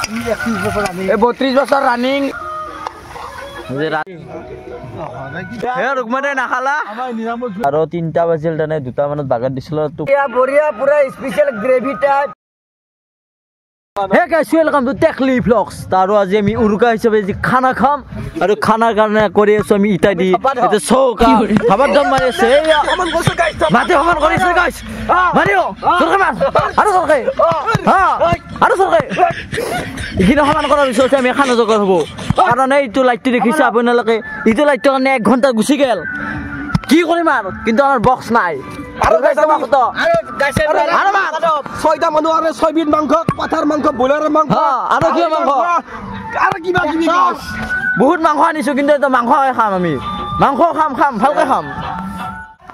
32 বছৰ ৰানিং আৰু 3টা বাজিল তেনে 2টা মানত বাগাত দিছিল বঢ়িয়া পুৰা special gravy type hey guys welcome to Techly vlogs তাৰো আজি আমি উৰুকা হিচাপে যি খানা খাম আৰু খানাৰ কাৰণে কৰি আছো আমি ইটা দি এটা চৌকা খাবাৰ দম মাৰিছে অমন গৈছো গাইস মাতে অমন কৰিছে গাইস মাৰিও সৰকে মাৰ আৰু সৰকে হা আৰু সৰকে ইখিনি সমান কৰাৰ পিছত আমি খানা জগৰ হ'ব কাৰণ এইটো লাইটটো দেখিছে আপোনালোকে ইটো লাইটটো কাৰণে 1 ঘণ্টা গুচি গেল কি কৰিম আৰু কিন্তু আমাৰ বক্স নাই আৰু গাইস আমাৰ কত আৰু গাইস আৰু মাৰ 6টা মানুহ আৰু 6 বিধ মাংস পাঠাৰ মাংস বইলাৰৰ মাংস আৰু কি মাংস আৰু কিবা কিবি বহুত মাংস আনিছো কিন্তু এটা মাংস খাম আমি মাংস খাম ভালকৈ খাম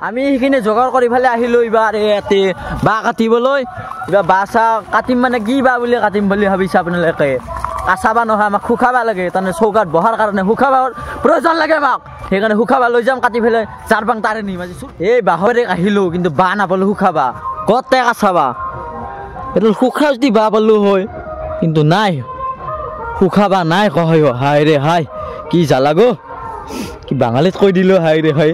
আমি হিখিনি জগাৰ কৰি ফালে আহিলো ইবাৰ এতে বা কাটিবলৈ ইবা বাসা কাটিম মানে কি বা বুলি কাটিম বুলি ভাবিছে আপোনালোকে কাছাবা নহয় আমাক শুকাবা লাগে তানে চৌকাত বহাৰ কাৰণে শুকাবৰ প্ৰয়োজন লাগে আমাক সেইকাৰণে শুকাবা লৈ যাম কাটি ফেলে চাৰবাং তাৰে নি মাজিছো এই বাহৰে আহিলো কিন্তু বা নাপালো শুকাবা কতে কাছাবা এটো শুকা যদি বা পালো হয় কিন্তু নাই শুকাবা নাই কয় হাই ৰে হাই কি জ্বালা গো কি বাঙালীত কৈ দিলো হাই ৰে হাই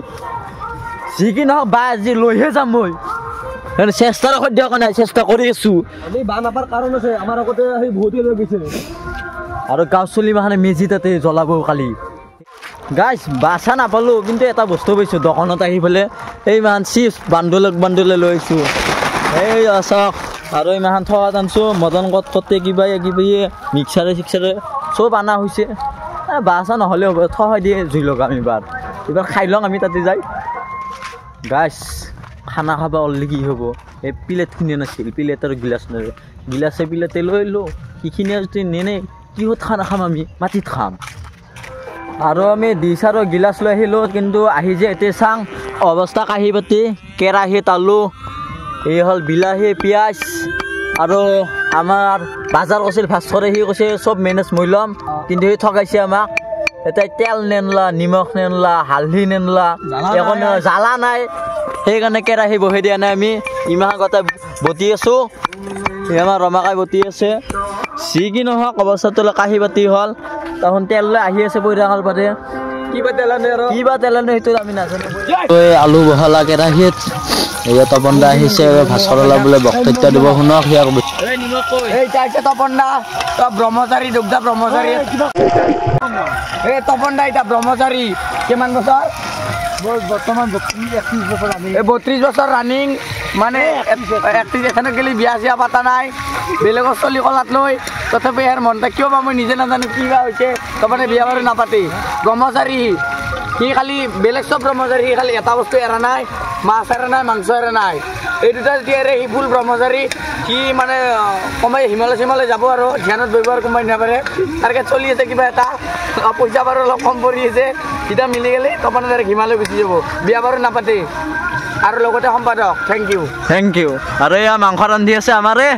যি কি নহওক বা আজি লৈহে যাম মই চেষ্টাৰ সদ্য নাই চেষ্টা কৰি আছো আমি বা নাপাৰ কাৰণ আছে আমাৰ আগতে সেই বহুতে লৈ গৈছে আৰু গাঁও চলি মানে মেজি তাতে জ্বলাব কালি গাইছ বাছা নাপালো কিন্তু এটা বস্তু পাইছো দোকানত আহি পেলাই এই মান চিপছ বান্দুলে লৈছো এই আছক আৰু এই মাহান থোৱা আনছো মদন কতে কিবা মিক্সাৰে চব আনা হৈছে বাছা নহ'লে হ'ব থোৱা দিয়ে জুই লগা আমি এবাৰ খাই লওঁ আমি তাতে যাই গাইছ খানা খাবা অললি কি হ'ব এই প্লেট কিনে নাছিল প্লেট আৰু গিলাচ নৰে গিলাচে প্লেটে লৈ লো কিখিনি যদি নেনে কিহত খানা খাম আমি মাটিত খাম আৰু আমি ডিছ আৰু গিলাচ লৈ আহিলোঁ কিন্তু আহি যে এতিয়া চাং অৱস্থা কাঁহী বাতি কেৰাহী তালু এই হ'ল বিলাহী পিঁয়াজ আৰু আমাৰ বাজাৰ কৈছিল ভাস্কৰে সি কৈছে চব মেনেজ মই ল'ম কিন্তু সি ঠগাইছে আমাক এতিয়া তেল নেনলা নিমখ নেনলা হালধি নেনলা একো জ্বালা নাই সেইকাৰণে কেৰাহী বহি দিয়া নাই আমি ইমান গোটেই বটি আছোঁ আমাৰ ৰমাকাই বটি আছে যি কি নহওক অৱস্থাটোলৈ কাঁহী বাতি হ'ল তখন তেল লৈ আহি আছে পইৰাঙাল পাতে কিবা তেলানে সেইটো আমি নাজানো আলু বহালা কেৰাহীত এয়া তপন দা আহিছে ভাস্কৰলা বোলে বক্তৃত্ব দিব শুনক সিয়াক এইটা আছে তপন দা ব্ৰহ্মচাৰী দুগ্ধা ব্ৰহ্মচাৰী এই তপন দা এটা ব্ৰহ্মচাৰী কিমান বছৰ বৰ্তমান 32 বছৰ ৰানিং মানে এখনত গেলি বিয়া চিয়া পাতা নাই বেলেগৰ চলি কলাত লৈ তথাপি ইয়াৰ মনটা কিয় বা মই নিজে নাজানো কি বা হৈছে তাৰমানে বিয়া বাৰু নাপাতি ব্ৰহ্মচাৰী সি খালি বেলেগ চব ব্ৰহ্মচাৰী সি খালি এটা বস্তু এৰা নাই মাছ এৰা নাই মাংস এৰা নাই এই দুটা যদি এৰে সি ফুল ব্ৰহ্মচাৰী সি মানে কমাই হিমালয় যাব আৰু ধ্যানত ব্যৱহাৰ কমাই নাপাৰে তাৰকে চলি আছে কিবা এটা পইচা বাৰু অলপ কম পৰি আছে এতিয়া মিলি গ'লে তপন দাৰে হিমালয় গুচি যাব বিয়া বাৰু নাপাতে আৰু লগতে সম্পাদক থেংক ইউ আৰু এয়া মাংস ৰান্ধি আছে আমাৰে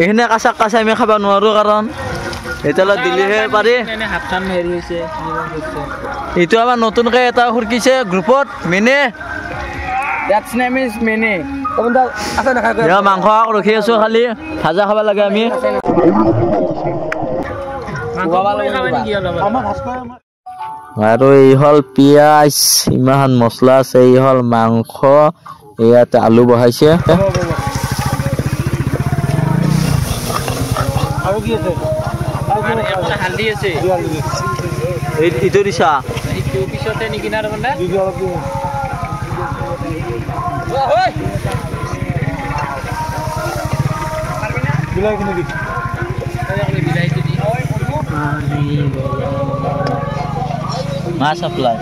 এইখিনি কাচাক আমি খাব নোৱাৰোঁ কাৰণ এতিয়ালৈ দিলেহে পাৰি এইটো আমাৰ নতুনকৈ এটা সুৰকিছে গ্ৰুপত মেনে মাংস ৰখি আছোঁ খালি ভাজা খাব লাগে আমি আৰু এই হ'ল পিঁয়াজ ইমান মছলা আছে এই হ'ল মাংস ইয়াতে আলু বহাইছে ইটো দিছা পিছতে নেকি না মাছ সাপ্লাই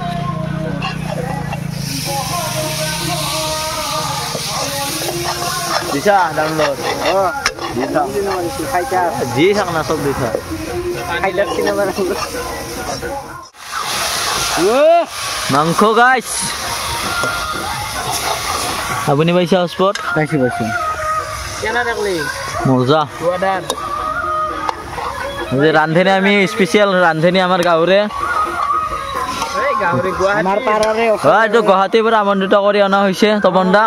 দিছা ডাউনলোড যি থাক না চব দিছা মাংস গাইছ আপুনি পাইছে স্পট পাইছো মজা ৰান্ধনি আমি স্পেচিয়েল ৰান্ধনি আমাৰ গাঁৱৰে গুৱাহাটীৰ পৰা আমন্ত্ৰিত কৰি অনা হৈছে তপন দা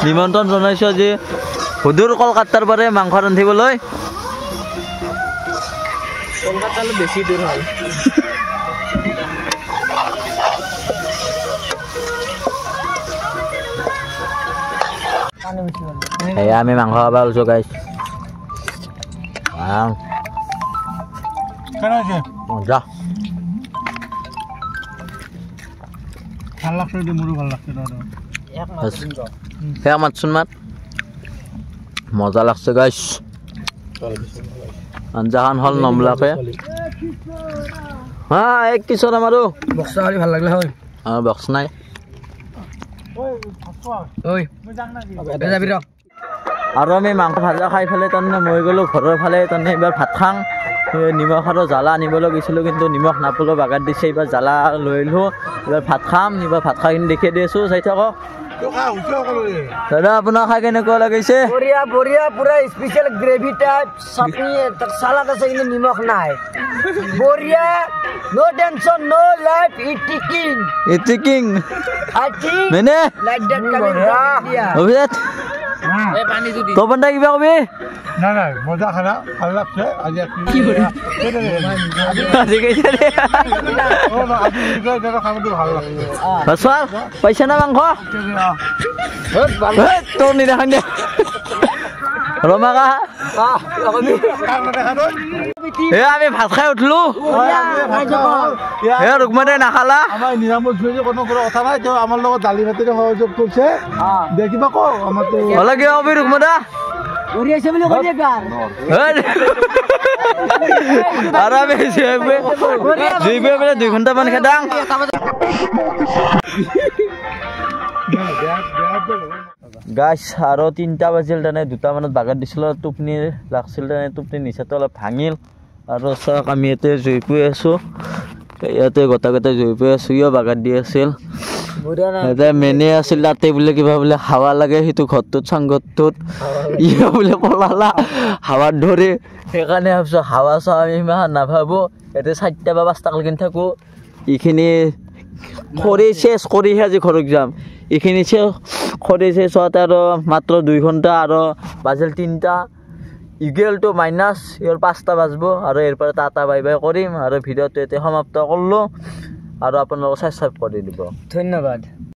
নিমন্ত্ৰণ জনাইছো আজি সুদূৰ কলকাতাৰ পৰা মাংস ৰান্ধিবলৈ কলকাতালৈ বেছি দূৰ হ'ল এয়া আমি মাংস খাব ওলাইছোঁ গাইছ মজা ভাল লাগছে মোৰো ভাল লাগছে সেয়া মাতচোন মাত মজা লাগছে গাইছ আঞ্জাখন হ'ল নমলাকে হা এক কিশোৰ আমাৰো বক্সা খালি ভাল লাগিলে হয় বক্স নাই যাবি ৰ আৰু আমি মাংস ভাজা খাই পেলাই তাৰমানে মই গ'লোঁ ঘৰৰ ফালে তাৰমানে এইবাৰ ভাত খাওঁ নিমখ আৰু জ্বালা আনিবলৈ গৈছিলোঁ কিন্তু নিমখ নাপালোঁ বাগাত দিছে এইবাৰ জ্বালা লৈ আহিলোঁ এইবাৰ ভাত খাম এইবাৰ ভাত খাই কিনি দেখিয়ে দি আছোঁ চাই থাকক দাদা আপোনাৰ খাই কেনেকুৱা লাগিছে বঢ়িয়া বঢ়িয়া পুৰা স্পেচিয়েল গ্ৰেভি টাইপ চাটনি চালাড আছে কিন্তু নিমখ নাই বঢ়িয়া নো টেনশন নো লাইফ ইটিকিং আই থিংক মেনে like that coming India Abhijit এই পানী যদি তই বন্ধা কিবা কবি নাই মজা খানা ভাল লাগছে আজি আজি কৈছে দে খানাটো ভাল লাগছে বছোৱা পাইছে না মাংস তোৰ নিৰাখন দে ৰমাকা আমি ভাত খাই উঠলো ৰুকমানে নাখালা আমাৰ নিৰাময় কোনো কথা নাই তেওঁ আমাৰ লগত দালি ভাতেৰে সহযোগ কৰিছে দেখিবা কওঁ আমাৰতো হ'লে কিবা কবি ৰুকমানে উৰিয়াইছে বুলি কৈ দিয়া গান আৰু আমি জুই পেলাই 2 ঘণ্টামান খেদাং গাইছ আৰু 3টা বাজিল তেনে 2টা মানত বাগাত দিছিলোঁ টোপনি লাগছিল তেনে টোপনি নিচাটো অলপ ভাঙিল আৰু চাওক আমি ইয়াতে জুই পুই আছোঁ ইয়াতে গোটেই জুই পুই আছোঁ ইও বাগাত দি আছিল এতিয়া মেনে আছিল তাতে বোলে কিবা বোলে হাৱা লাগে সেইটো ঘৰটোত চাংঘৰটোত ইও বোলে পলালা হাৱাত ধৰি সেইকাৰণে ভাবিছোঁ হাৱা চাৱা আমি ইমান নাভাবোঁ ইয়াতে 4টা বা 5টা লৈকে থাকোঁ এইখিনি খৰি চেচ কৰিহে আজি ঘৰত যাম এইখিনি খৰি চেচ হোৱাতে আৰু মাত্ৰ 2 ঘণ্টা আৰু বাজিল 3টা ইকুৱেল টু মাইনাছ ইয়াৰ 5টা বাজিব আৰু ইয়াৰ পৰা টাটা বাই বাই কৰিম আৰু ভিডিঅ'টো এতিয়া সমাপ্ত কৰিলোঁ আৰু আপোনালোকক ছাবস্ক্ৰাইব কৰি দিব ধন্যবাদ